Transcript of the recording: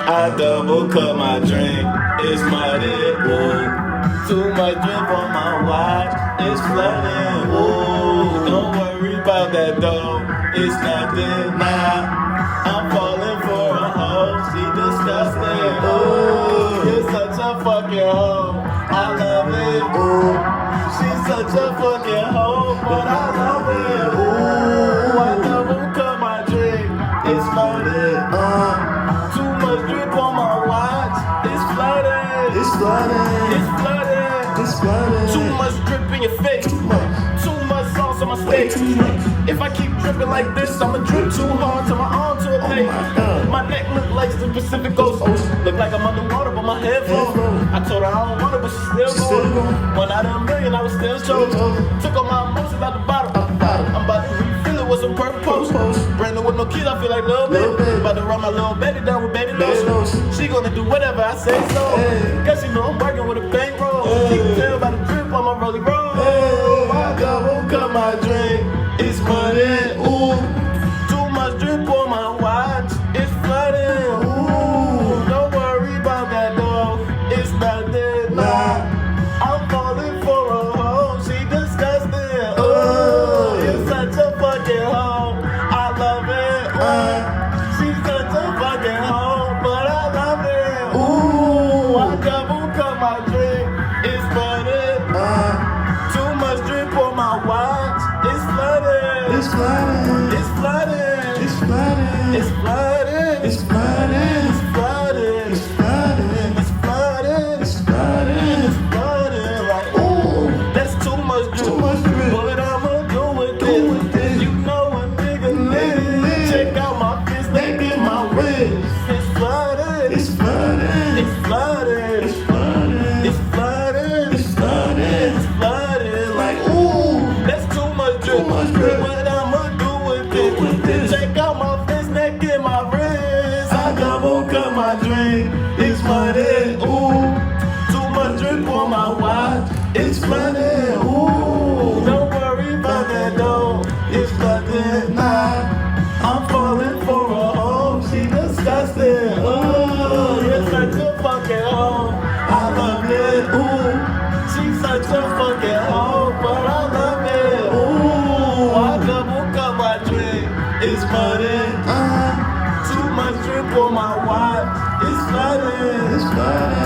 I double cut my drink, it's muddy, ooh. Too much drip on my watch, it's flooding, ooh. Don't worry about that though, it's nothing now. I'm falling for a hoe, she disgusting, ooh. You're such a fucking hoe, I love it, ooh. She's such a fucking hoe, but I love it, ooh. I double cut my drink, it's flooded, too much drip on my watch, it's flooded, It's flooding. it's flooded, It's flooding. too much drip in your face, too much sauce on my steak. If I keep dripping like this, I'ma drip too hard till my arm to a lake. My neck look like the Pacific Coast. Look like I'm underwater, but my head full. I told her I don't want it, but she still going. 1 out of a million, I was still chosen. Took all my emotions out the bottle. I'm about to refill it with some purple post. Brand new with no kids, I feel like little baby. About to run my little baby down with baby lotion. She gonna do whatever I say so. Guess she know I'm working with a bankroll. She can tell by the drip on my rolling roll. I double cut my drink, it's flooding, ooh. Too much drip on my watch, it's flooding, ooh. Don't worry about that though, it's nothing, nah. I'm falling for a hoe, she disgusting, ooh. You're such a fucking hoe, I love it, ooh. She's such a fucking hoe, but I love it, ooh. I double cut my drink, it's flooding, too much drip on my watch, it's flooding. It's flooding. It's flooding. It's flooding. It's flooding. It's flooding. It's flooding. It's flooding. It's flooding. It's flooding. It's flooding. Like, ooh, that's too much drip. Too much drip. But I'ma do with this. You know a nigga lit. Check out my fist, they get my wrist. It's flooding. It's flooding. It's flooding. It's flooding. It's flooding. It's flooding. It's flooding. Like, ooh, that's too much drip. Too much drip. What I'ma do with it? Check out my fist, neck, and my wrist. I double cut my drink, it's flooded, ooh. Too much drip on my watch, it's flooded, ooh. Don't worry about that though, it's flooded, nah. I'm falling for a hoe, she disgusting, ooh. You're such a fucking hoe, I love it, ooh. She's such a fucking hoe, but I love it, ooh. I double cut my drink, it's flooded, too much drip on my watch, it's flooded, It's flooding.